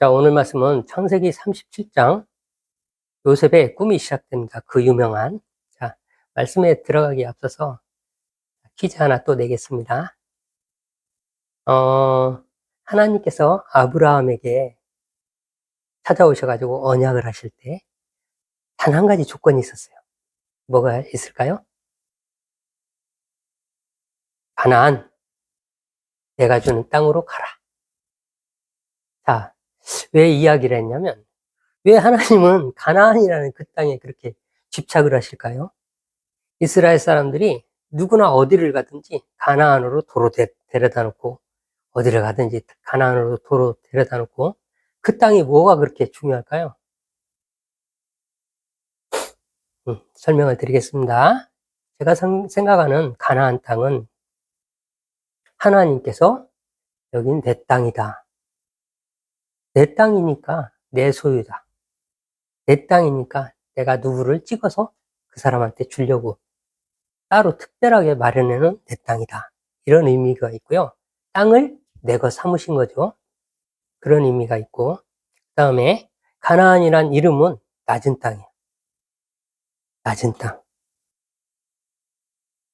자, 오늘 말씀은 창세기 37장 요셉의 꿈이 시작됩니다. 그 유명한. 자, 말씀에 들어가기에 앞서서 퀴즈 하나 또 내겠습니다. 하나님께서 아브라함에게 찾아오셔가지고 언약을 하실 때 단 한 가지 조건이 있었어요. 뭐가 있을까요? 가나안, 내가 주는 땅으로 가라. 자, 왜 이야기를 했냐면, 왜 하나님은 가나안이라는 그 땅에 그렇게 집착을 하실까요? 이스라엘 사람들이 누구나 어디를 가든지 가나안으로 도로 데려다 놓고, 어디를 가든지 가나안으로 도로 데려다 놓고, 그 땅이 뭐가 그렇게 중요할까요? 설명을 드리겠습니다. 제가 생각하는 가나안 땅은 하나님께서 여긴 내 땅이다. 내 땅이니까 내 소유다. 내 땅이니까 내가 누구를 찍어서 그 사람한테 주려고 따로 특별하게 마련해놓은 내 땅이다. 이런 의미가 있고요. 땅을 내 것 삼으신 거죠. 그런 의미가 있고, 그 다음에 가나안이란 이름은 낮은 땅이에요. 낮은 땅.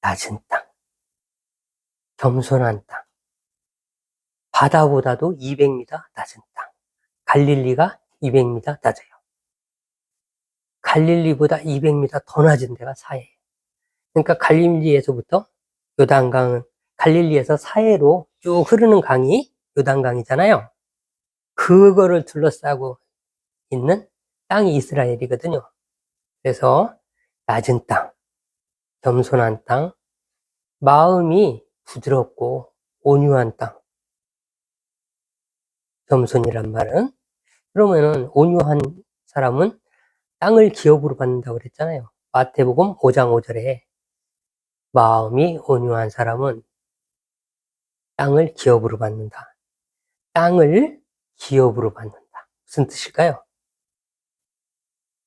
낮은 땅. 겸손한 땅. 바다보다도 200m 낮은 땅. 갈릴리가 200m 낮아요. 갈릴리보다 200m 더 낮은 데가 사해예요. 그러니까 갈릴리에서부터 요단강, 갈릴리에서 사해로 쭉 흐르는 강이 요단강이잖아요. 그거를 둘러싸고 있는 땅이 이스라엘이거든요. 그래서 낮은 땅, 겸손한 땅, 마음이 부드럽고 온유한 땅. 겸손이란 말은, 그러면은 온유한 사람은 땅을 기업으로 받는다고 그랬잖아요. 마태복음 5장 5절에 마음이 온유한 사람은 땅을 기업으로 받는다. 땅을 기업으로 받는다. 무슨 뜻일까요?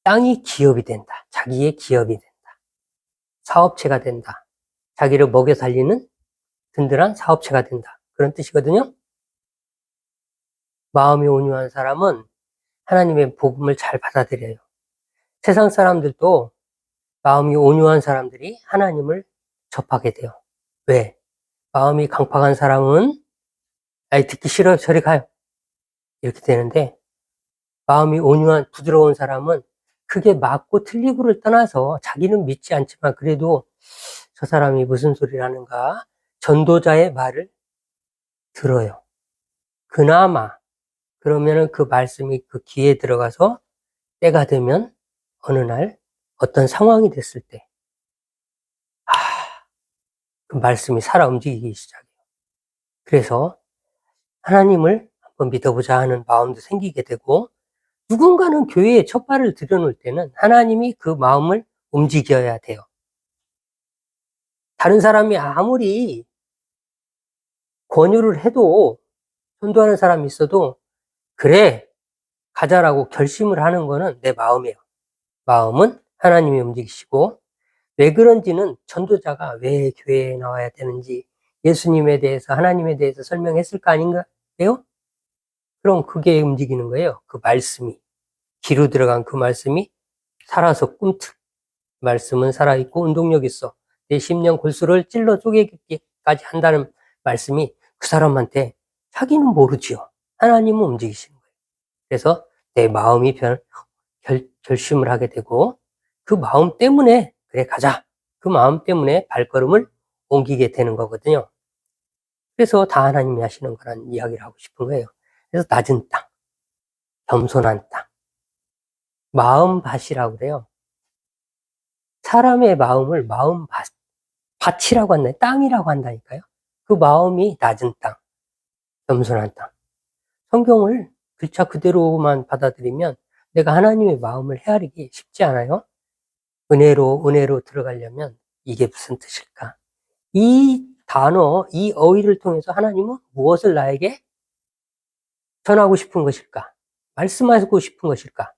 땅이 기업이 된다. 자기의 기업이 된다. 사업체가 된다. 자기를 먹여 살리는 든든한 사업체가 된다. 그런 뜻이거든요. 마음이 온유한 사람은 하나님의 복음을 잘 받아들여요. 세상 사람들도 마음이 온유한 사람들이 하나님을 접하게 돼요. 왜? 마음이 강팍한 사람은 아이 듣기 싫어요. 저리 가요. 이렇게 되는데, 마음이 온유한 부드러운 사람은 그게 맞고 틀리고를 떠나서 자기는 믿지 않지만 그래도 저 사람이 무슨 소리를 하는가 전도자의 말을 들어요. 그나마 그러면은 그 말씀이 그 귀에 들어가서 때가 되면 어느 날 어떤 상황이 됐을 때 그 말씀이 살아 움직이기 시작해요. 그래서 하나님을 한번 믿어보자 하는 마음도 생기게 되고, 누군가는 교회에 첫 발을 들여놓을 때는 하나님이 그 마음을 움직여야 돼요. 다른 사람이 아무리 권유를 해도, 전도하는 사람이 있어도 그래 가자라고 결심을 하는 거는 내 마음이에요. 마음은 하나님이 움직이시고, 왜 그런지는 전도자가 왜 교회에 나와야 되는지 예수님에 대해서 하나님에 대해서 설명했을 거 아닌가요? 그럼 그게 움직이는 거예요. 그 말씀이 귀로 들어간 그 말씀이 살아서 꿈틀. 말씀은 살아있고 운동력 있어. 내 심령 골수를 찔러 쪼개기까지 한다는 말씀이 그 사람한테, 자기는 모르지요. 하나님은 움직이시는 거예요. 그래서 내 마음이 결심을 하게 되고, 그 마음 때문에 그래 가자. 그 마음 때문에 발걸음을 옮기게 되는 거거든요. 그래서 다 하나님이 하시는 거란 이야기를 하고 싶은 거예요. 그래서 낮은 땅, 겸손한 땅, 마음밭이라고 그래요. 사람의 마음을 밭이라고 한다, 땅이라고 한다니까요. 그 마음이 낮은 땅, 겸손한 땅. 성경을 글자 그대로만 받아들이면 내가 하나님의 마음을 헤아리기 쉽지 않아요? 은혜로 들어가려면 이게 무슨 뜻일까? 이 단어, 이 어휘를 통해서 하나님은 무엇을 나에게 전하고 싶은 것일까? 말씀하고 싶은 것일까?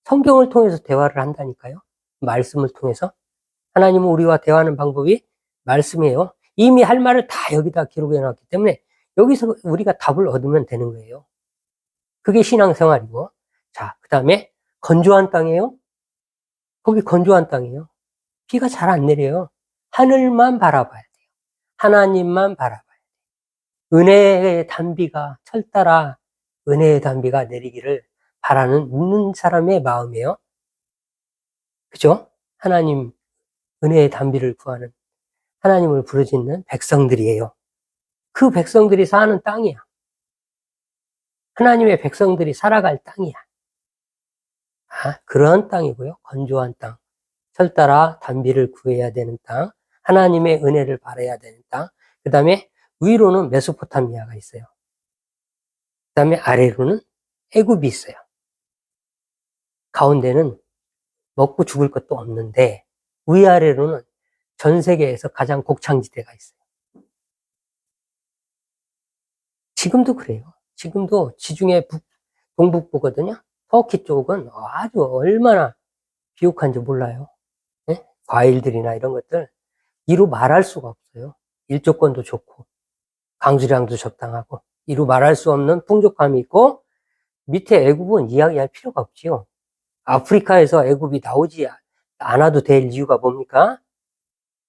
성경을 통해서 대화를 한다니까요. 말씀을 통해서. 하나님은 우리와 대화하는 방법이 말씀이에요. 이미 할 말을 다 여기다 기록해 놨기 때문에 여기서 우리가 답을 얻으면 되는 거예요. 그게 신앙생활이고. 자, 그 다음에 건조한 땅이에요. 거기 건조한 땅이에요. 비가 잘 안 내려요. 하늘만 바라봐야 돼요. 하나님만 바라봐야 돼요. 은혜의 단비가 철따라 은혜의 단비가 내리기를 바라는 믿는 사람의 마음이에요. 그죠? 하나님 은혜의 단비를 구하는 하나님을 부르짖는 백성들이에요. 그 백성들이 사는 땅이야. 하나님의 백성들이 살아갈 땅이야. 그런 땅이고요. 건조한 땅. 철따라 단비를 구해야 되는 땅. 하나님의 은혜를 바라야 되는 땅. 그 다음에 위로는 메소포타미아가 있어요. 그 다음에 아래로는 애굽이 있어요. 가운데는 먹고 죽을 것도 없는데 위아래로는 전 세계에서 가장 곡창지대가 있어요. 지금도 그래요. 지금도 지중해 동북부거든요. 터키 쪽은 아주 얼마나 비옥한지 몰라요. 네? 과일들이나 이런 것들 이루 말할 수가 없어요. 일조권도 좋고 강수량도 적당하고 이루 말할 수 없는 풍족함이 있고 밑에 애굽은 이야기할 필요가 없지요. 아프리카에서 애굽이 나오지 않아도 될 이유가 뭡니까?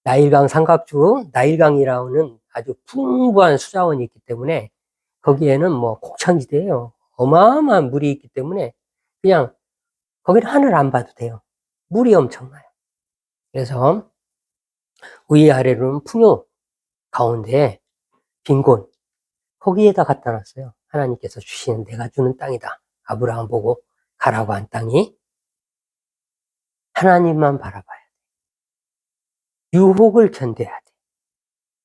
나일강 삼각주, 나일강이라는 아주 풍부한 수자원이 있기 때문에 거기에는 뭐 곡창지대예요. 어마어마한 물이 있기 때문에 그냥 거기는 하늘 안 봐도 돼요. 물이 엄청나요. 그래서 위아래로는 풍요, 가운데 빈곤, 거기에다 갖다 놨어요. 하나님께서 주시는 내가 주는 땅이다. 아브라함 보고 가라고 한 땅이 하나님만 바라봐야 돼. 유혹을 견뎌야 돼.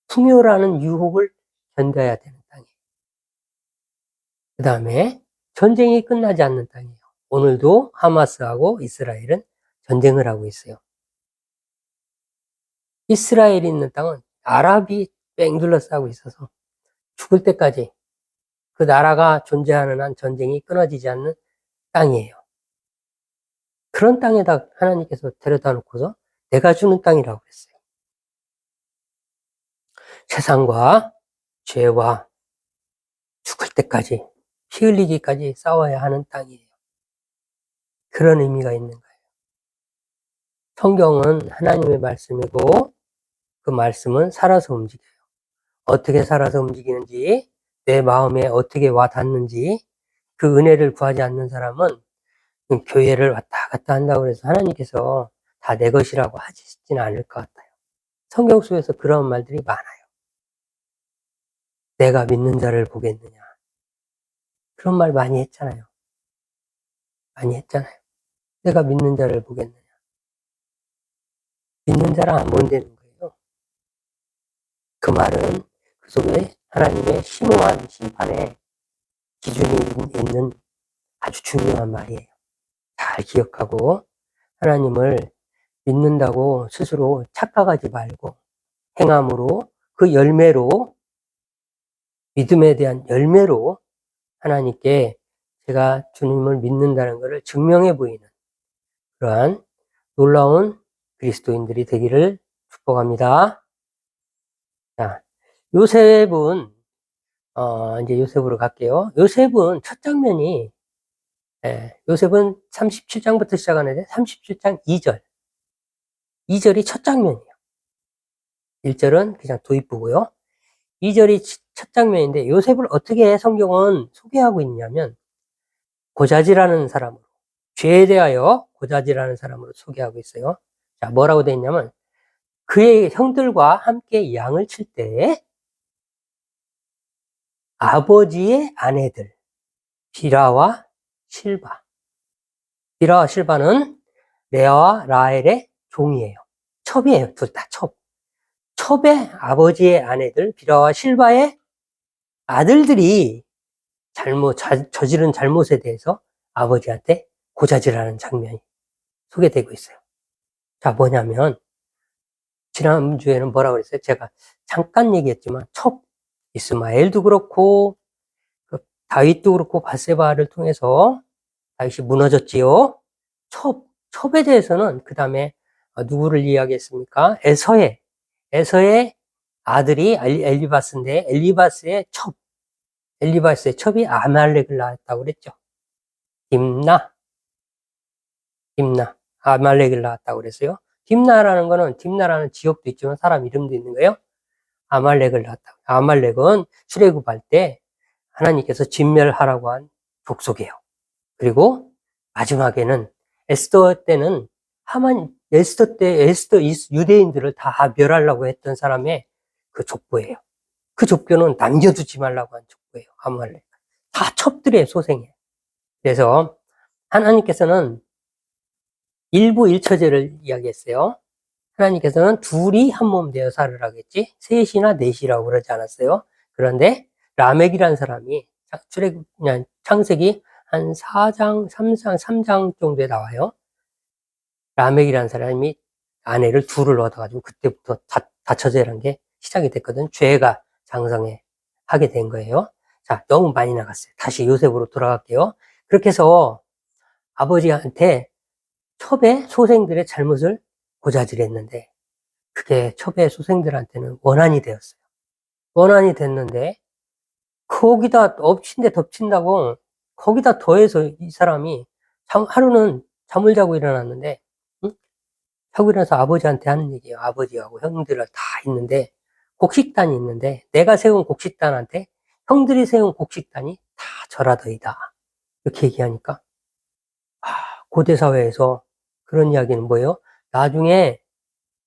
풍요라는 유혹을 견뎌야 되는 땅이에요. 그 다음에 전쟁이 끝나지 않는 땅이에요. 오늘도 하마스하고 이스라엘은 전쟁을 하고 있어요. 이스라엘이 있는 땅은 아랍이 뺑 둘러싸고 있어서 죽을 때까지 그 나라가 존재하는 한 전쟁이 끊어지지 않는 땅이에요. 그런 땅에다 하나님께서 데려다 놓고서 내가 주는 땅이라고 그랬어요. 세상과 죄와 죽을 때까지 피 흘리기까지 싸워야 하는 땅이에요. 그런 의미가 있는 거예요. 성경은 하나님의 말씀이고 그 말씀은 살아서 움직여요. 어떻게 살아서 움직이는지, 내 마음에 어떻게 와 닿는지, 그 은혜를 구하지 않는 사람은 교회를 왔다 갔다 한다고 해서 하나님께서 다 내 것이라고 하시지는 않을 것 같아요. 성경 속에서 그런 말들이 많아요. 내가 믿는 자를 보겠느냐. 그런 말 많이 했잖아요. 많이 했잖아요. 내가 믿는 자를 보겠느냐. 믿는 자랑 안 본다는 거예요. 그 말은 그 속에 하나님의 심오한 심판의 기준이 있는 아주 중요한 말이에요. 잘 기억하고 하나님을 믿는다고 스스로 착각하지 말고 행함으로 그 열매로 믿음에 대한 열매로 하나님께 제가 주님을 믿는다는 것을 증명해 보이는 그러한 놀라운 그리스도인들이 되기를 축복합니다. 자, 요셉은 이제 요셉으로 갈게요. 요셉은 첫 장면이 요셉은 37장부터 시작하는데 37장 2절 2절이 첫 장면이에요. 1절은 그냥 도입부고요. 2절이 첫 장면인데 요셉을 어떻게 성경은 소개하고 있냐면 고자지라는 사람으로 죄에 대하여 고자지라는 사람으로 소개하고 있어요. 자, 뭐라고 되어 있냐면 그의 형들과 함께 양을 칠 때 아버지의 아내들 비라와 실바 비라와 실바는 레아와 라헬의 종이에요. 첩이에요. 둘 다 첩. 첩의 아버지의 아내들 비라와 실바의 아들들이 저지른 잘못에 대해서 아버지한테 고자질하는 장면이 소개되고 있어요. 자, 뭐냐면 지난주에는 뭐라고 그랬어요? 제가 잠깐 얘기했지만 첩, 이스마엘도 그렇고 다윗도 그렇고 밧세바를 통해서 다윗이 무너졌지요. 첩에 대해서는 그 다음에 누구를 이야기했습니까? 에서의 아들이 엘리바스인데 엘리바스의 첩이 아말렉을 낳았다고 그랬죠. 딥나, 아말렉을 낳았다고 그랬어요. 딥나라는 지역도 있지만 사람 이름도 있는 거예요. 아말렉을 낳았다. 아말렉은 출애굽할 때 하나님께서 진멸하라고 한 족속이에요. 그리고 마지막에는 에스더 때는 에스더 유대인들을 다 멸하려고 했던 사람의 그 족보예요. 그 족보는 남겨두지 말라고 한 족보예요. 아말렉. 다 첩들의 소생이에요. 그래서 하나님께서는 일부 일처제를 이야기했어요. 하나님께서는 둘이 한 몸 되어 살으라고 했지, 셋이나 넷이라고 그러지 않았어요. 그런데 라멕이라는 사람이 창세기 한 4장, 3장 정도에 나와요. 라멕이라는 사람이 아내를 둘을 얻어가지고 그때부터 다처제라는 게 시작이 됐거든. 죄가 장성해 하게 된 거예요. 자, 너무 많이 나갔어요. 다시 요셉으로 돌아갈게요. 그렇게 해서 아버지한테 첩의 소생들의 잘못을 고자질했는데 그게 첩의 소생들한테는 원한이 되었어요. 원한이 됐는데 거기다 엎친 데 덮친다고 거기다 더해서 이 사람이 하루는 잠을 자고 일어났는데, 응? 자고 일어나서 아버지한테 하는 얘기예요. 아버지하고 형들을 다 있는데 곡식단이 있는데 내가 세운 곡식단한테 형들이 세운 곡식단이 다 절하더이다. 이렇게 얘기하니까 고대 사회에서 그런 이야기는 뭐예요? 나중에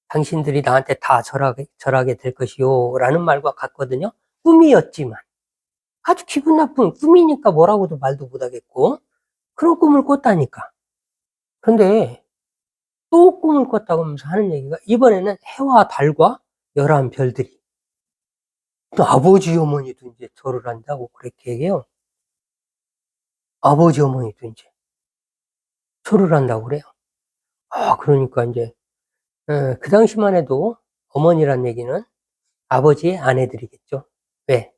당신들이 나한테 다 절하게 될 것이요 라는 말과 같거든요. 꿈이었지만 아주 기분 나쁜 꿈이니까 뭐라고도 말도 못하겠고 그런 꿈을 꿨다니까. 근데 또 꿈을 꿨다고 하면서 하는 얘기가 이번에는 해와 달과 11별들이 또 아버지 어머니도 이제 절을 한다고 그렇게 얘기해요. 아버지 어머니도 이제 절을 한다고 그래요. 그러니까 이제 그 당시만 해도 어머니란 얘기는 아버지의 아내들이겠죠. 왜?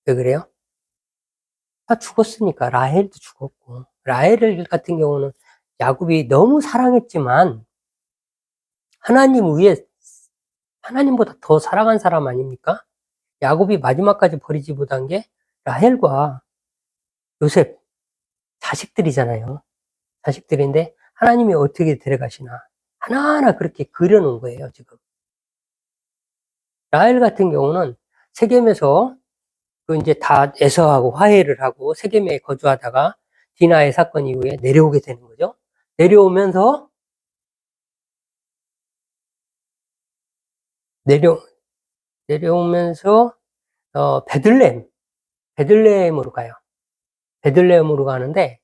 왜 그래요? 다 죽었으니까. 라헬도 죽었고. 라헬 같은 경우는 야곱이 너무 사랑했지만 하나님 위에 하나님보다 더 사랑한 사람 아닙니까? 야곱이 마지막까지 버리지 못한 게 라헬과 요셉 자식들이잖아요. 자식들인데 하나님이 어떻게 데려가시나 하나하나 그렇게 그려놓은 거예요, 지금. 라헬 같은 경우는 세겜에서 그 이제 다 에서하고 화해를 하고 세겜에 거주하다가 디나의 사건 이후에 내려오게 되는 거죠. 내려오면서 내려오면서 베들레헴으로 가요. 베들레헴으로 가는데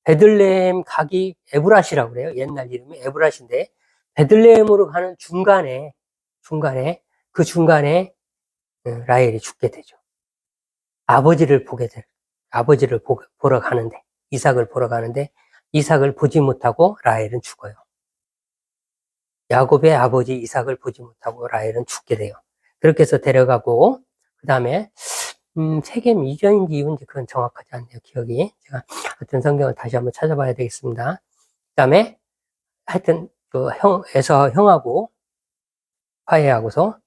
베들레헴 가기 에브라시라고 그래요. 옛날 이름이 에브라시인데 베들레헴으로 가는 중간에 그 중간에 라헬이 죽게 되죠. 아버지를 보러 가는데 이삭을 보러 가는데 이삭을 보지 못하고 라헬은 죽어요. 야곱의 아버지 이삭을 보지 못하고 라헬은 죽게 돼요. 그렇게 해서 데려가고 그 다음에 세겜 이전인지 이후인지 그건 정확하지 않네요. 기억이. 제가 하여튼 성경을 다시 한번 찾아봐야 되겠습니다. 그 다음에 하여튼 에서 형하고 화해하고서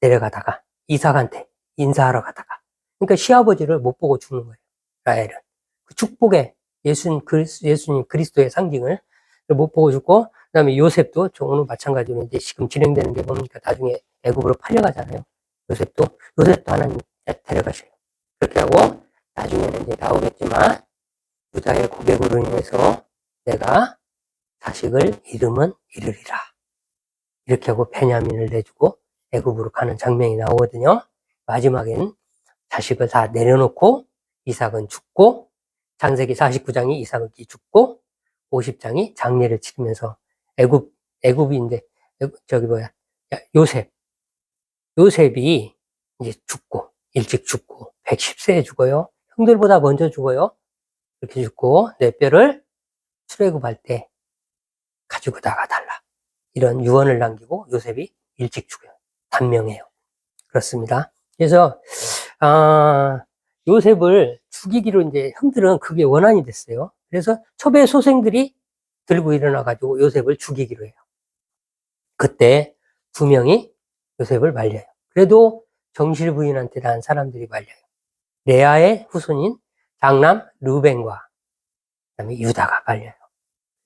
내려가다가 이삭한테 인사하러 가다가 그러니까 시아버지를 못 보고 죽는 거예요. 라헬은. 그 축복의 예수님 그리스도의 상징을 못 보고 죽고 그다음에 요셉도 오늘 마찬가지로 이제 지금 진행되는 게 뭡니까? 나중에 애굽으로 팔려가잖아요. 요셉도 하나님 데려가셔요. 그렇게 하고 나중에는 이제 나오겠지만 유다의 고백으로 인해서 내가 자식을 잃으면 잃으리라. 이렇게 하고 베냐민을 내주고 애굽으로 가는 장면이 나오거든요. 마지막엔 자식을 다 내려놓고 이삭은 죽고 창세기 49장이 이삭이 죽고 50장이 장례를 치르면서 애굽이 이제 요셉이 이제 일찍 죽고 110세에 죽어요. 형들보다 먼저 죽어요. 그렇게 죽고 내 뼈를 출애굽할 때 가지고 나가달라. 이런 유언을 남기고 요셉이 일찍 죽어요. 단명해요. 그렇습니다. 그래서 요셉을 죽이기로 이제 형들은 그게 원한이 됐어요. 그래서 첩의 소생들이 들고 일어나가지고 요셉을 죽이기로 해요. 그때 2명이 요셉을 말려요. 그래도 정실 부인한테 난 사람들이 말려요. 레아의 후손인 장남 르벤과 그다음에 유다가 말려요.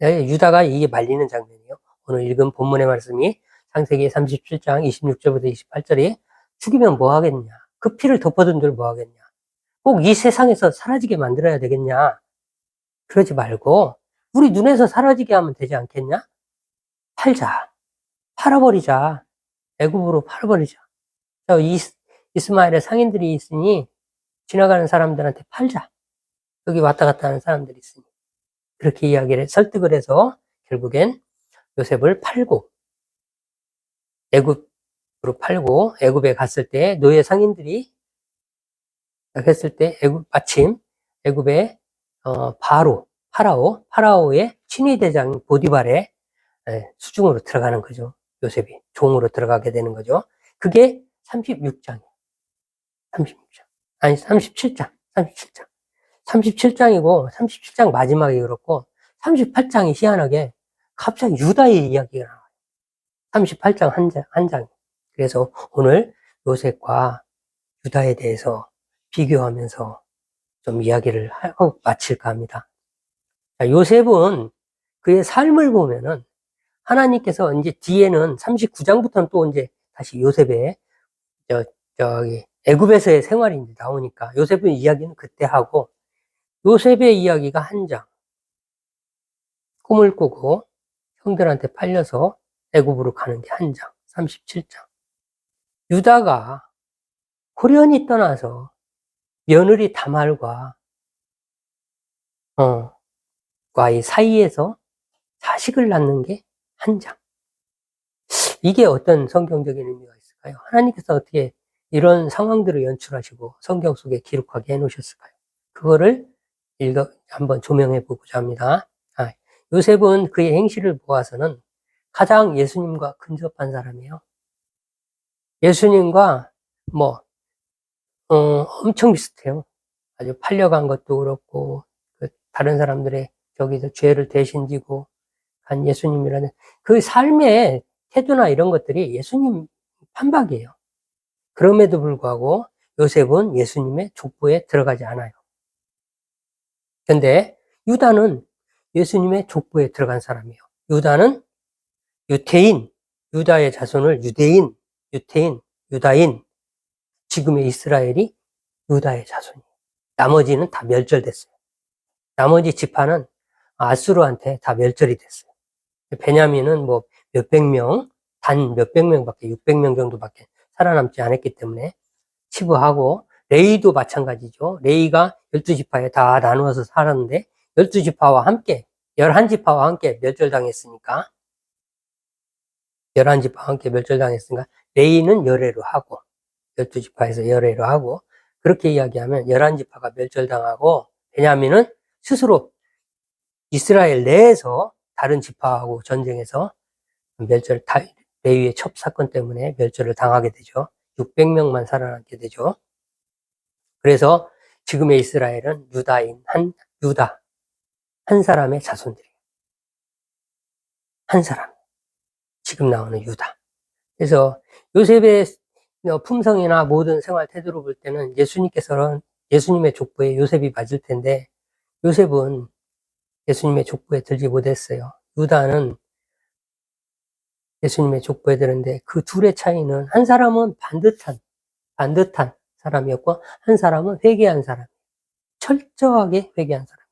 유다가 이게 말리는 장면이에요. 오늘 읽은 본문의 말씀이 창세기 37장 26절부터 28절이 죽이면 뭐 하겠냐? 그 피를 덮어둔 줄 뭐 하겠냐? 꼭 이 세상에서 사라지게 만들어야 되겠냐? 그러지 말고 우리 눈에서 사라지게 하면 되지 않겠냐? 팔자. 팔아버리자. 애굽으로 팔아버리자. 이스마엘의 상인들이 있으니 지나가는 사람들한테 팔자. 여기 왔다 갔다 하는 사람들이 있으니. 그렇게 이야기를 설득을 해서 결국엔 요셉을 팔고 애굽으로 팔고 애굽에 갔을 때 노예 상인들이 했을 때 마침 애굽의 파라오의 친위대장 보디발의 수중으로 들어가는 거죠. 요셉이 종으로 들어가게 되는 거죠. 그게 36장이에요. 36장. 아니 37장. 37장. 37장이고 37장 마지막이 그렇고 38장이 희한하게 갑자기 유다의 이야기가 나와요. 38장 한 장. 그래서 오늘 요셉과 유다에 대해서 비교하면서 좀 이야기를 하고 마칠까 합니다. 자, 요셉은 그의 삶을 보면은 하나님께서 이제 뒤에는 39장부터는 또 이제 다시 요셉의 저기 애굽에서의 생활이 이제 나오니까 요셉의 이야기는 그때 하고 요셉의 이야기가 한 장. 꿈을 꾸고 형들한테 팔려서 애굽으로 가는 게 한 장. 37장. 유다가 호련히 떠나서 며느리 다말과 과의 사이에서 자식을 낳는 게 한 장. 이게 어떤 성경적인 의미가 있을까요? 하나님께서 어떻게 이런 상황들을 연출하시고 성경 속에 기록하게 해놓으셨을까요? 그거를 한번 조명해 보고자 합니다. 요셉은 그의 행실을 보아서는 가장 예수님과 근접한 사람이에요. 예수님과 엄청 비슷해요. 아주 팔려간 것도 그렇고, 다른 사람들의 저기서 죄를 대신 지고 간 예수님이라는 그 삶의 태도나 이런 것들이 예수님 판박이에요. 그럼에도 불구하고 요셉은 예수님의 족보에 들어가지 않아요. 근데 유다는 예수님의 족보에 들어간 사람이에요. 유다는 유태인, 유다의 자손을 유다인, 지금의 이스라엘이 유다의 자손이에요. 나머지는 다 멸절됐어요. 나머지 지파는 아수르한테 다 멸절이 됐어요. 베냐민은 뭐 몇백 명, 단 몇백 명밖에, 600명 정도밖에 살아남지 않았기 때문에 치부하고, 레이도 마찬가지죠. 레이가 12지파에 다 나누어서 살았는데 12지파와 함께 11지파와 함께 멸절당했으니까 11지파와 함께 멸절당했으니까 레이는 열애로 하고 12지파에서 열애로 하고, 그렇게 이야기하면 11지파가 멸절당하고 베냐민은 스스로 이스라엘 내에서 다른 지파하고 전쟁해서 레위의 첩 사건 때문에 멸절을 당하게 되죠. 600명만 살아남게 되죠. 그래서 지금의 이스라엘은 유다 한 사람의 자손들이에요. 한 사람. 지금 나오는 유다. 그래서 요셉의 품성이나 모든 생활 태도로 볼 때는 예수님께서는 예수님의 족보에 요셉이 맞을 텐데 요셉은 예수님의 족보에 들지 못했어요. 유다는 예수님의 족보에 드는데 그 둘의 차이는 한 사람은 반듯한 사람이었고 한 사람은 회개한 사람. 철저하게 회개한 사람.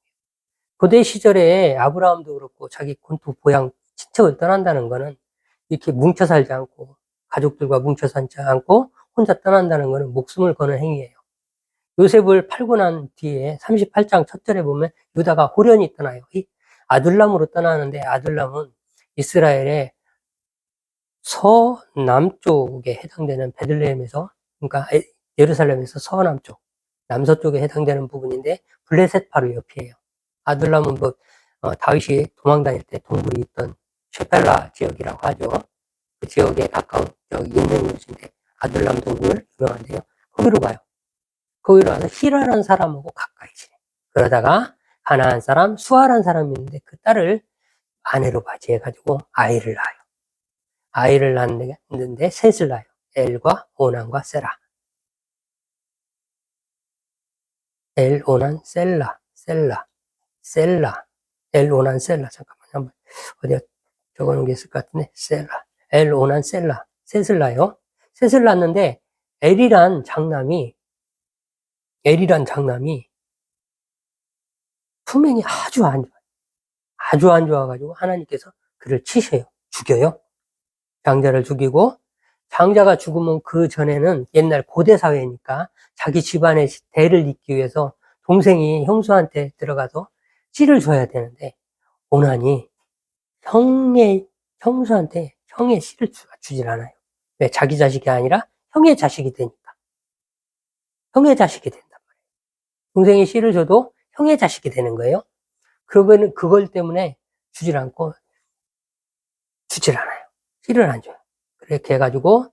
고대 시절에 아브라함도 그렇고 자기 본토 고향 친척을 떠난다는 거는 이렇게 뭉쳐 살지 않고 가족들과 뭉쳐 살지 않고 혼자 떠난다는 거는 목숨을 거는 행위예요. 요셉을 팔고 난 뒤에 38장 첫 절에 보면 유다가 호련히 떠나요. 아둘람으로 떠나는데 아둘람은 이스라엘의 서남쪽에 해당되는 베들레헴에서, 그러니까 예루살렘에서 서남쪽, 남서쪽에 해당되는 부분인데 블레셋 바로 옆이에요. 아둘람은 다윗이 도망 다닐 때 동굴이 있던 쉐펠라 지역이라고 하죠. 그 지역에 가까운 여기 있는 곳인데 아둘람 동굴 유명한데요. 거기로 가요. 거기로 가서 히라라는 사람하고 가까이 지내. 그러다가 가나안 사람 수아라는 사람이 있는데 그 딸을 아내로 맞이해가지고 아이를 낳아요. 아이를 낳는데 셋을 낳아요. 엘과 오난과 세라. 엘, 오난, 셀라. 엘오난 셀라. 잠깐만, 한번, 어디가 적어놓은 게 있을 것 같은데, 셀라. 엘오난 셀라. 셋을 낳아요. 셋을 낳았는데, 엘이란 장남이 품행이 아주 안 좋아요. 아주 안 좋아가지고 하나님께서 그를 치셔요. 죽여요. 장자를 죽이고, 장자가 죽으면 그 전에는 옛날 고대 사회니까 자기 집안의 대를 잇기 위해서 동생이 형수한테 들어가서 씨를 줘야 되는데, 오난이 형수한테 형의 씨를 주질 않아요. 왜? 자기 자식이 아니라 형의 자식이 되니까. 형의 자식이 된단 말이에요. 동생이 씨를 줘도 형의 자식이 되는 거예요. 그러면 그걸 때문에 주질 않고, 주질 않아요. 씨를 안 줘요. 그렇게 해가지고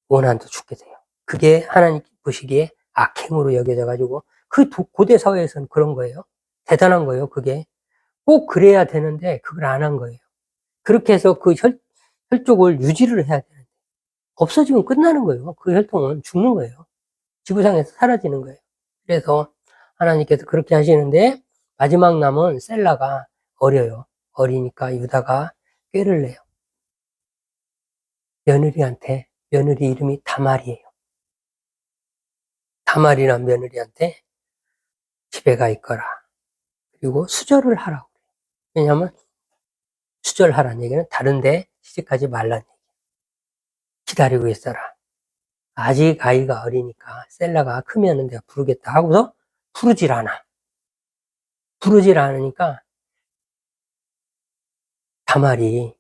오난도 죽게 돼요. 그게 하나님 보시기에 악행으로 여겨져가지고, 그 고대 사회에서는 그런 거예요. 대단한 거예요. 그게 꼭 그래야 되는데 그걸 안 한 거예요. 그렇게 해서 그 혈족을 유지를 해야 되는데, 없어지면 끝나는 거예요. 그 혈통은 죽는 거예요. 지구상에서 사라지는 거예요. 그래서 하나님께서 그렇게 하시는데, 마지막 남은 셀라가 어려요. 어리니까 유다가 꾀를 내요. 며느리 이름이 다말이에요. 다말이란 며느리한테 집에 가 있거라. 그리고 수절을 하라고. 왜냐하면 수절하라는 얘기는 다른데 시집가지 말라는 얘기예요. 기다리고 있어라. 아직 아이가 어리니까 셀라가 크면은 내가 부르겠다 하고서 부르질 않아. 부르질 않으니까 다말이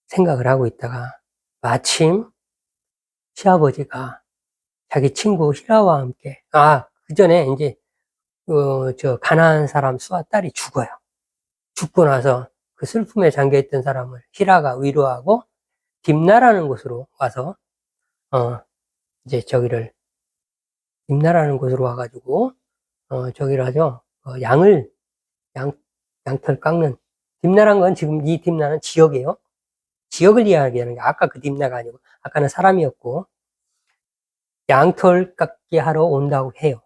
생각을 하고 있다가 마침 시아버지가 자기 친구 히라와 함께, 그 전에 이제 가나안 사람 수아 딸이 죽어요. 죽고 나서 그 슬픔에 잠겨있던 사람을 히라가 위로하고 딥나라는 곳으로 와서 이제 딥나라는 곳으로 와가지고 저기를 하죠. 양털 깎는, 딥나라는 건 지금 이 딥나는 지역이에요. 지역을 이야기하는 게, 아까 그 딥나가 아니고 아까는 사람이었고, 양털 깎기 하러 온다고 해요.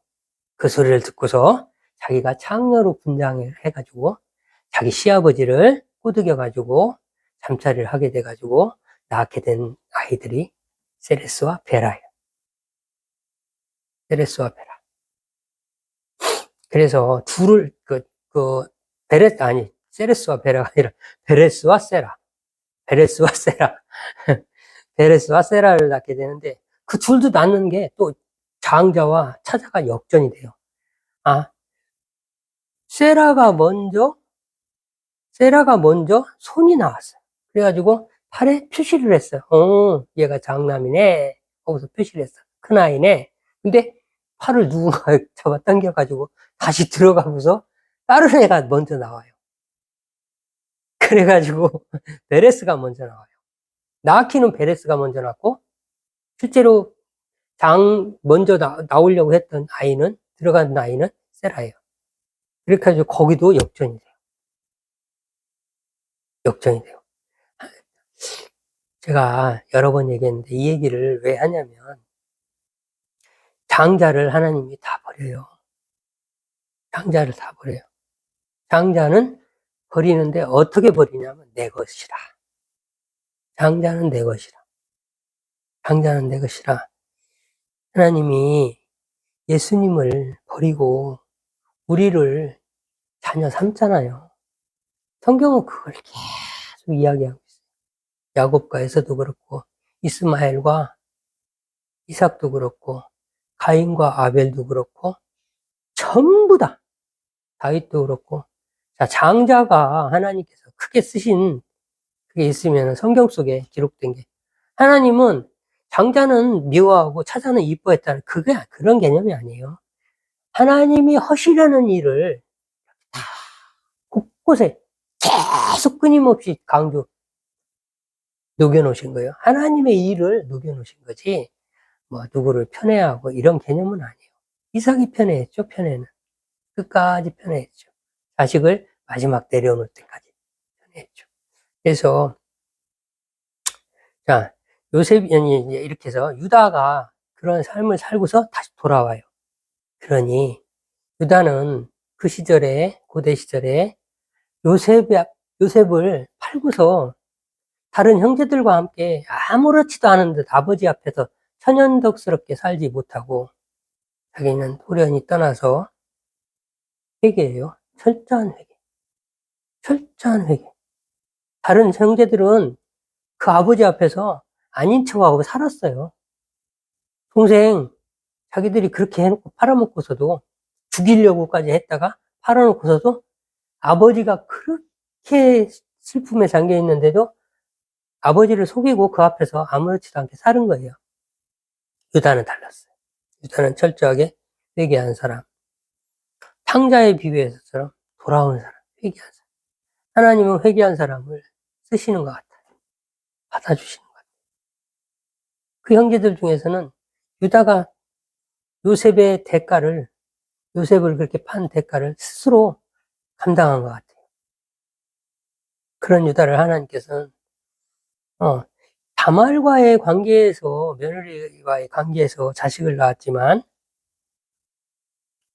그 소리를 듣고서 자기가 창녀로 분장을 해가지고 자기 시아버지를 꼬드겨가지고 잠자리를 하게 돼가지고 낳게 된 아이들이 세레스와 베라예요. 세레스와 베라. 그래서 둘을 세레스와 베라가 아니라 베레스와 세라. 베레스와 세라. 베레스와 세라를 낳게 되는데, 그 둘도 낳는 게 또 장자와 차자가 역전이 돼요. 세라가 먼저 손이 나왔어요. 그래가지고 팔에 표시를 했어요. 얘가 장남이네. 거기서 표시를 했어. 큰 아이네. 근데 팔을 누군가 잡아 당겨가지고 다시 들어가면서 다른 애가 먼저 나와요. 그래가지고 베레스가 먼저 나와요. 나아키는 베레스가 먼저 났고, 실제로 먼저 나오려고 했던 아이는, 들어간 아이는 세라예요. 그렇게 해서 거기도 역전이 돼요. 역전이 돼요. 제가 여러 번 얘기했는데 이 얘기를 왜 하냐면, 장자를 하나님이 다 버려요. 장자를 다 버려요. 장자는 버리는데 어떻게 버리냐면 내 것이라. 장자는 내 것이라. 장자는 내 것이라. 하나님이 예수님을 버리고 우리를 자녀 삼잖아요. 성경은 그걸 계속 이야기하고 있어요. 야곱과 에서도 그렇고, 이스마엘과 이삭도 그렇고, 가인과 아벨도 그렇고, 전부 다, 다윗도 그렇고. 자, 장자가 하나님께서 크게 쓰신 그게 있으면 성경 속에 기록된 게, 하나님은 장자는 미워하고 차자는 이뻐했다는 그런 개념이 아니에요. 하나님이 하시려는 일을 다 곳곳에 계속 끊임없이 녹여놓으신 거예요. 하나님의 일을 녹여놓으신 거지, 누구를 편애하고 이런 개념은 아니에요. 이삭이 편애했죠, 편애는. 끝까지 편애했죠. 자식을 마지막 내려놓을 때까지 편애했죠. 그래서, 자, 요셉이 이렇게 해서 유다가 그런 삶을 살고서 다시 돌아와요. 그러니, 유다는 그 시절에, 고대 시절에 요셉을 팔고서 다른 형제들과 함께 아무렇지도 않은 듯 아버지 앞에서 천연덕스럽게 살지 못하고 자기는 호련히 떠나서 회개해요. 철저한 회개. 철저한 회개. 다른 형제들은 그 아버지 앞에서 아닌 척하고 살았어요. 동생, 자기들이 그렇게 해놓고 팔아먹고서도 죽이려고까지 했다가 팔아놓고서도 아버지가 그렇게 슬픔에 잠겨 있는데도 아버지를 속이고 그 앞에서 아무렇지도 않게 사는 거예요. 유다는 달랐어요. 유다는 철저하게 회개한 사람. 탕자의 비유에서처럼 돌아온 사람, 회개한 사람. 하나님은 회개한 사람을 쓰시는 것 같아요. 받아주시는 것 같아요. 그 형제들 중에서는 유다가 요셉을 그렇게 판 대가를 스스로 감당한 것 같아요. 그런 유다를 하나님께서는, 다말과의 관계에서, 며느리와의 관계에서 자식을 낳았지만,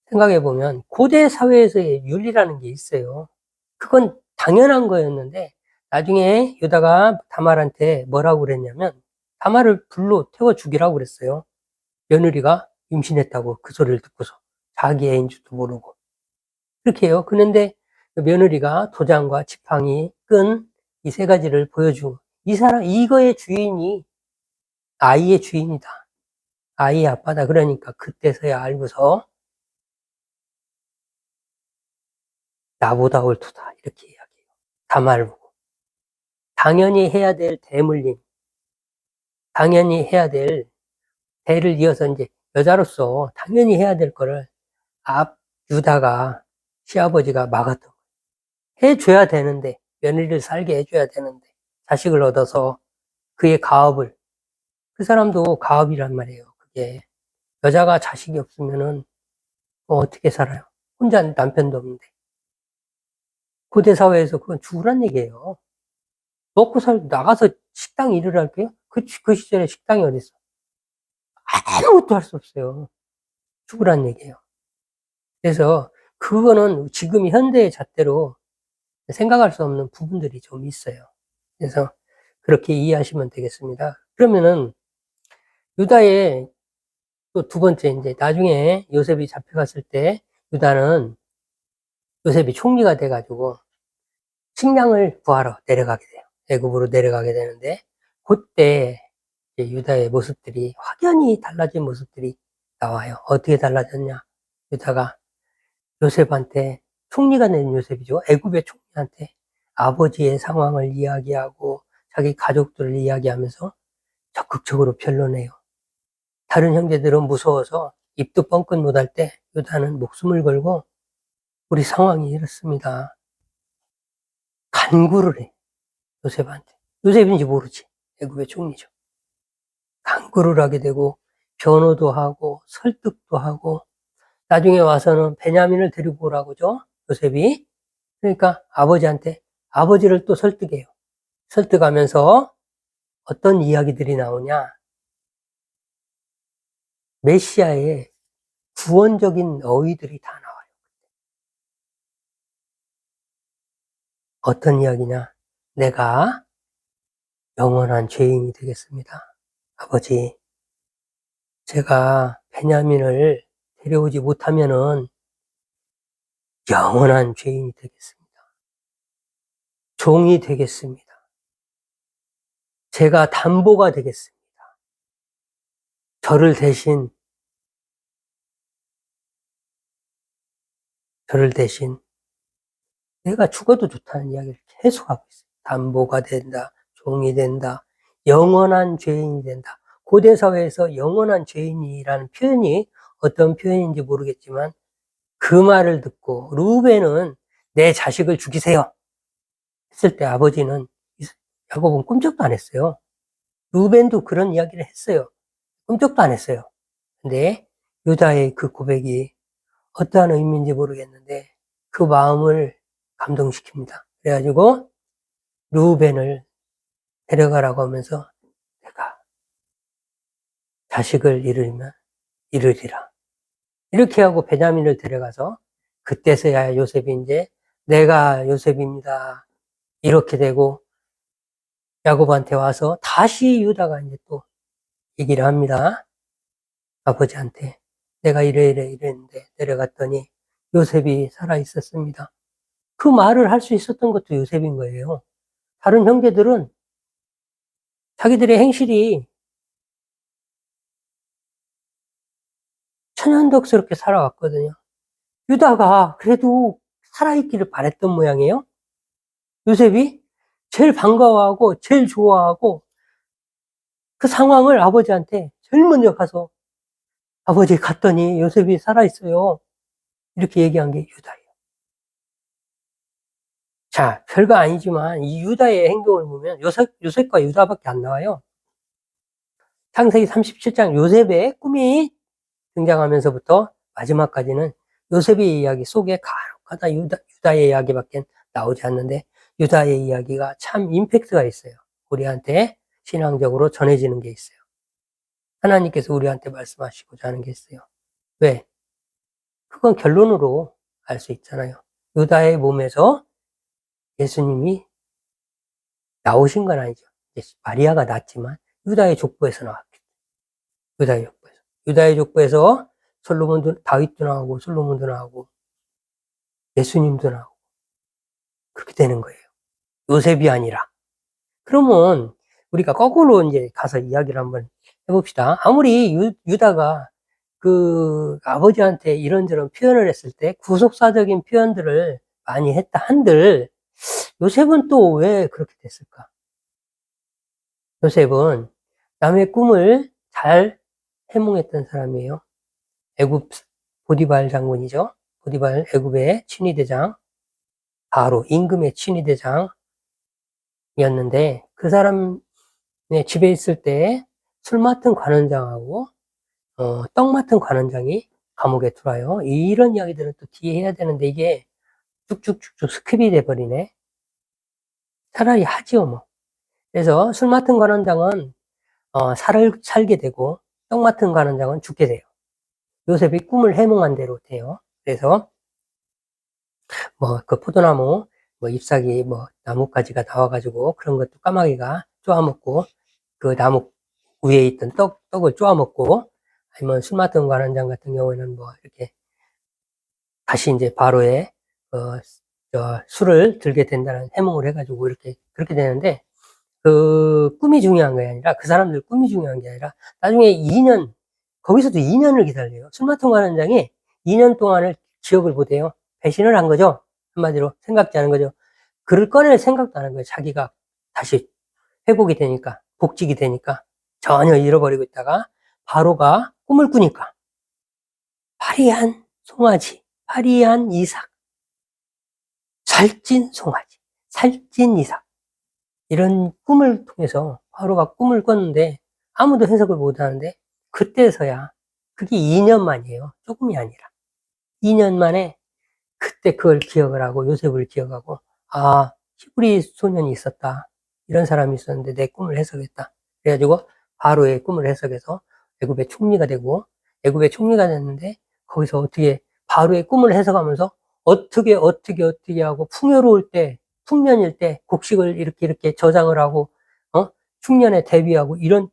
생각해보면, 고대 사회에서의 윤리라는 게 있어요. 그건 당연한 거였는데, 나중에 유다가 다말한테 뭐라고 그랬냐면, 다말을 불로 태워 죽이라고 그랬어요. 며느리가 임신했다고 그 소리를 듣고서. 자기 애인 줄도 모르고. 그렇게 해요. 그런데 며느리가 도장과 지팡이, 끈, 이 세 가지를 보여주고, 이 사람, 이거의 주인이 아이의 주인이다. 아이의 아빠다. 그러니까 그때서야 알고서 나보다 옳도다. 이렇게 이야기해요. 다말을 보고. 당연히 해야 될 대물림, 당연히 해야 될 대를 이어서 이제 여자로서 당연히 해야 될 거를 유다가 시아버지가 막았던 거예요. 해줘야 되는데, 며느리를 살게 해줘야 되는데, 자식을 얻어서 그의 가업을, 그 사람도 가업이란 말이에요. 그게. 여자가 자식이 없으면은 어떻게 살아요? 혼자 남편도 없는데. 고대 사회에서 그건 죽으란 얘기예요. 나가서 식당 일을 할게요? 그 시절에 식당이 어딨어? 아무것도 할 수 없어요. 죽으란 얘기예요. 그래서 그거는 지금 현대의 잣대로 생각할 수 없는 부분들이 좀 있어요. 그래서 그렇게 이해하시면 되겠습니다. 그러면은 유다의 또 두 번째, 이제 나중에 요셉이 잡혀갔을 때 유다는 요셉이 총리가 돼가지고 식량을 구하러 내려가게 돼요. 애굽으로 내려가게 되는데 그때 유다의 모습들이 확연히 달라진 모습들이 나와요. 어떻게 달라졌냐? 유다가 요셉한테, 총리가 된 요셉이죠. 애굽의 총리한테 아버지의 상황을 이야기하고 자기 가족들을 이야기하면서 적극적으로 변론해요. 다른 형제들은 무서워서 입도 뻥끗 못할 때 유다는 목숨을 걸고 우리 상황이 이렇습니다. 간구를 해. 요셉한테. 요셉인지 모르지. 애굽의 총리죠. 간구를 하게 되고 변호도 하고 설득도 하고 나중에 와서는 베냐민을 데리고 오라고 죠. 요셉이. 그러니까 아버지를 또 설득해요. 설득하면서 어떤 이야기들이 나오냐. 메시아의 구원적인 어휘들이 다 나와요. 어떤 이야기냐. 내가 영원한 죄인이 되겠습니다. 아버지, 제가 베냐민을 데려오지 못하면은 영원한 죄인이 되겠습니다. 종이 되겠습니다. 제가 담보가 되겠습니다. 저를 대신 내가 죽어도 좋다는 이야기를 계속하고 있어요. 담보가 된다, 종이 된다, 영원한 죄인이 된다. 고대 사회에서 영원한 죄인이라는 표현이 어떤 표현인지 모르겠지만 그 말을 듣고 루벤은 내 자식을 죽이세요 했을 때 아버지는, 야곱은 꿈쩍도 안 했어요. 루벤도 그런 이야기를 했어요. 꿈쩍도 안 했어요. 근데 유다의 그 고백이 어떠한 의미인지 모르겠는데 그 마음을 감동시킵니다. 그래가지고 루벤을 데려가라고 하면서 내가 자식을 잃으리라. 이렇게 하고 베냐민을 데려가서 그때서야 요셉이 이제 내가 요셉입니다. 이렇게 되고 야곱한테 와서 다시 유다가 이제 또 얘기를 합니다. 아버지한테 내가 이랬는데 내려갔더니 요셉이 살아 있었습니다. 그 말을 할 수 있었던 것도 요셉인 거예요. 다른 형제들은 자기들의 행실이 천연덕스럽게 살아왔거든요. 유다가 그래도 살아있기를 바랬던 모양이에요. 요셉이 제일 반가워하고 제일 좋아하고 그 상황을 아버지한테 제일 먼저 가서 아버지 갔더니 요셉이 살아있어요. 이렇게 얘기한 게 유다예요. 자, 별거 아니지만 이 유다의 행동을 보면 요셉과 유다밖에 안 나와요. 창세기 37장 요셉의 꿈이 등장하면서부터 마지막까지는 요셉의 이야기 속에 간혹가다 유다의 이야기밖에 나오지 않는데 유다의 이야기가 참 임팩트가 있어요. 우리한테 신앙적으로 전해지는 게 있어요. 하나님께서 우리한테 말씀하시고자 하는 게 있어요. 왜? 그건 결론으로 알 수 있잖아요. 유다의 몸에서 예수님이 나오신 건 아니죠. 마리아가 낳았지만 유다의 족보에서 나왔겠죠. 유다의 족보에서. 유다의 족보에서 다윗도 나오고 솔로몬도 나오고 예수님도 나오고 그렇게 되는 거예요. 요셉이 아니라. 그러면 우리가 거꾸로 이제 가서 이야기를 한번 해봅시다. 아무리 유다가 그 아버지한테 이런저런 표현을 했을 때 구속사적인 표현들을 많이 했다 한들 요셉은 또 왜 그렇게 됐을까? 요셉은 남의 꿈을 잘 해몽했던 사람이에요. 애굽 보디발 장군이죠. 보디발 애굽의 친위대장, 바로 임금의 친위대장이었는데 그 사람의 집에 있을 때 술 맡은 관원장하고 떡 맡은 관원장이 감옥에 들어와요. 이런 이야기들은 또 뒤에 해야 되는데 이게 쭉쭉쭉쭉 스킵이 돼버리네. 차라리 하지요 뭐. 그래서 술 맡은 관원장은 살게 되고 떡 맡은 관원장은 죽게 돼요. 요셉이 꿈을 해몽한 대로 돼요. 그래서 뭐 그 포도나무 잎사귀 나뭇가지가 나와가지고 그런 것도 까마귀가 쪼아먹고 그 나무 위에 있던 떡을 쪼아먹고 아니면 술 맡은 관원장 같은 경우에는 이렇게 다시 이제 바로에 술을 들게 된다는 해몽을 해가지고 이렇게 그렇게 되는데 그 꿈이 중요한 게 아니라 그 사람들 꿈이 중요한 게 아니라 나중에 2년 거기서도 2년을 기다려요. 술 맡은 관원장이 2년 동안을 지옥을 보대요. 배신을 한 거죠. 한마디로 생각지 않은 거죠. 글을 꺼낼 생각도 안 한 거예요. 자기가 다시 회복이 되니까 복직이 되니까 전혀 잃어버리고 있다가 바로가 꿈을 꾸니까 파리한 송아지, 파리한 이삭, 살찐 송아지, 살찐 이삭 이런 꿈을 통해서 바로가 꿈을 꿨는데 아무도 해석을 못하는데 그때서야 그게 2년 만이에요. 조금이 아니라 2년 만에 그때 그걸 기억을 하고 요셉을 기억하고 히브리 소년이 있었다. 이런 사람이 있었는데 내 꿈을 해석했다. 그래가지고 바로의 꿈을 해석해서 애굽의 총리가 되고 애굽의 총리가 됐는데 거기서 어떻게 바로의 꿈을 해석하면서 어떻게 하고 풍요로울 때 풍년일 때 곡식을 이렇게 저장을 하고 충년에 대비하고 이런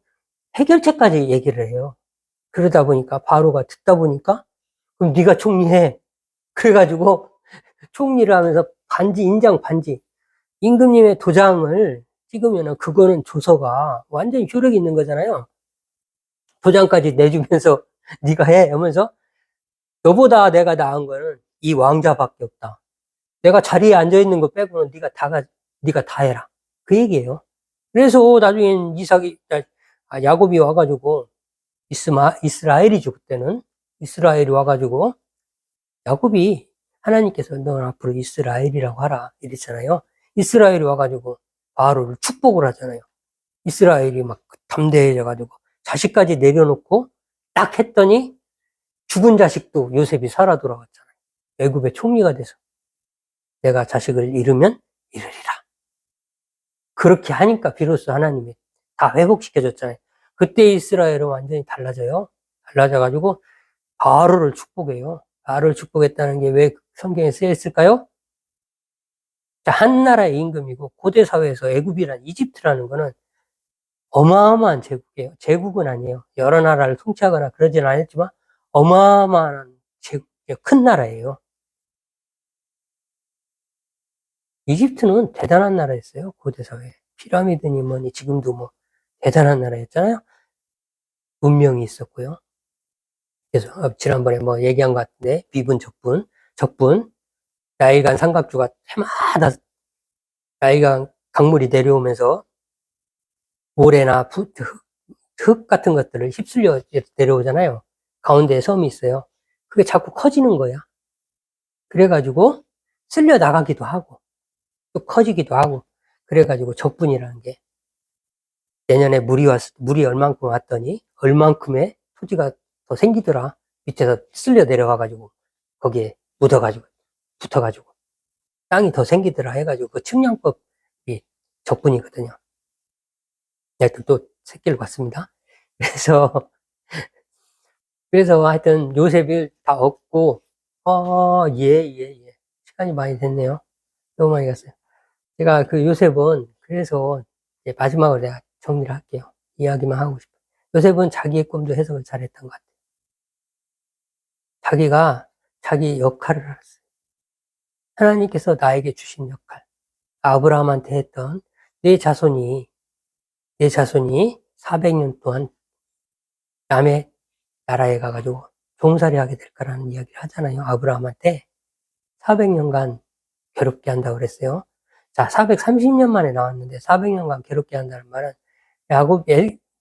해결책까지 얘기를 해요. 그러다 보니까 바로가 듣다 보니까 그럼 네가 총리해. 그래가지고 총리를 하면서 인장 반지 임금님의 도장을 찍으면은 그거는 조서가 완전히 효력이 있는 거잖아요. 도장까지 내주면서 네가 해 하면서 너보다 내가 나은 거는 이 왕자밖에 없다. 내가 자리에 앉아 있는 거 빼고는 네가 다 해라. 그 얘기예요. 그래서 나중엔 야곱이 와가지고 이스라엘이죠 그때는 이스라엘이 와가지고 야곱이 하나님께서 넌 앞으로 이스라엘이라고 하라 이랬잖아요. 이스라엘이 와가지고 바로를 축복을 하잖아요. 이스라엘이 막 담대해져가지고 자식까지 내려놓고 딱 했더니 죽은 자식도 요셉이 살아 돌아왔잖아요. 애굽의 총리가 돼서 내가 자식을 잃으면 잃으리라. 그렇게 하니까 비로소 하나님이 다 회복시켜줬잖아요. 그때 이스라엘은 완전히 달라져요. 달라져가지고 바로를 축복해요. 바로를 축복했다는 게 왜 성경에 쓰여 있을까요? 자, 한 나라의 임금이고 고대 사회에서 애굽이란 이집트라는 거는 어마어마한 제국이에요. 제국은 아니에요. 여러 나라를 통치하거나 그러지는 않았지만 어마어마한 제국이에요. 큰 나라예요. 이집트는 대단한 나라였어요. 고대 사회. 피라미드니 뭐니 지금도 뭐 대단한 나라였잖아요. 문명이 있었고요. 그래서 지난번에 뭐 얘기한 것 같은데 비분, 적분, 나일강 삼각주가 해마다 나일강 강물이 내려오면서 모래나 흙 같은 것들을 휩쓸려 내려오잖아요. 가운데에 섬이 있어요. 그게 자꾸 커지는 거야. 그래가지고 쓸려 나가기도 하고 또 커지기도 하고 그래가지고 적분이라는 게 내년에 물이 얼만큼 왔더니 얼만큼의 토지가 더 생기더라. 밑에서 쓸려 내려와가지고 거기에 묻어가지고 붙어가지고 땅이 더 생기더라 해가지고 그 측량법이 적분이거든요. 하여튼 또 새끼를 봤습니다. 그래서 하여튼 요셉을 다 얻고 예. 시간이 많이 됐네요. 너무 많이 갔어요. 제가 그 요셉은 그래서 이제 마지막으로 내가 정리를 할게요. 이야기만 하고 싶어요. 요셉은 자기의 꿈도 해석을 잘했던 것 같아요. 자기가 자기 역할을 알았어요. 하나님께서 나에게 주신 역할. 아브라함한테 했던 내 자손이 400년 동안 남의 나라에 가가지고 종살이 하게 될 거라는 이야기를 하잖아요. 아브라함한테 400년간 괴롭게 한다고 그랬어요. 자, 430년 만에 나왔는데 400년간 괴롭게 한다는 말은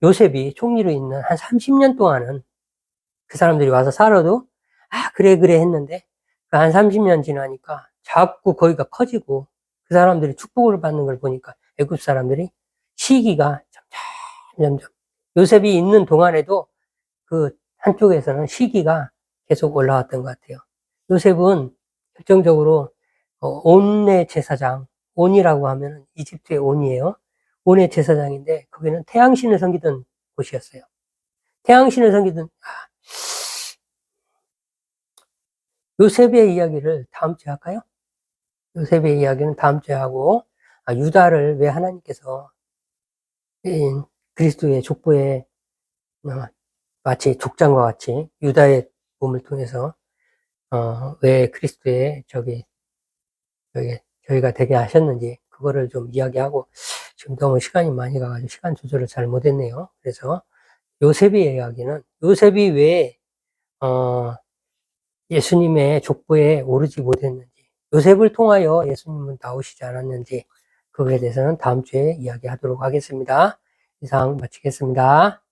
요셉이 총리로 있는 한 30년 동안은 그 사람들이 와서 살아도 그래 했는데 그 한 30년 지나니까 자꾸 거기가 커지고 그 사람들이 축복을 받는 걸 보니까 애굽 사람들이 시기가 점점 요셉이 있는 동안에도 그 한쪽에서는 시기가 계속 올라왔던 것 같아요. 요셉은 결정적으로 온의 제사장, 온이라고 하면 이집트의 온이에요. 온의 제사장인데 거기는 태양신을 섬기던 곳이었어요. 태양신을 섬기던 요셉의 이야기를 다음 주에 할까요? 요셉의 이야기는 다음 주에 하고 유다를 왜 하나님께서 그리스도의 족보에 마치 족장과 같이 유다의 몸을 통해서 왜 그리스도의 저희가 되게 하셨는지 그거를 좀 이야기하고 지금 너무 시간이 많이 가가지고 시간 조절을 잘 못했네요. 그래서 요셉의 이야기는 요셉이 왜 예수님의 족보에 오르지 못했는지 요셉을 통하여 예수님은 나오시지 않았는지 그거에 대해서는 다음 주에 이야기하도록 하겠습니다. 이상 마치겠습니다.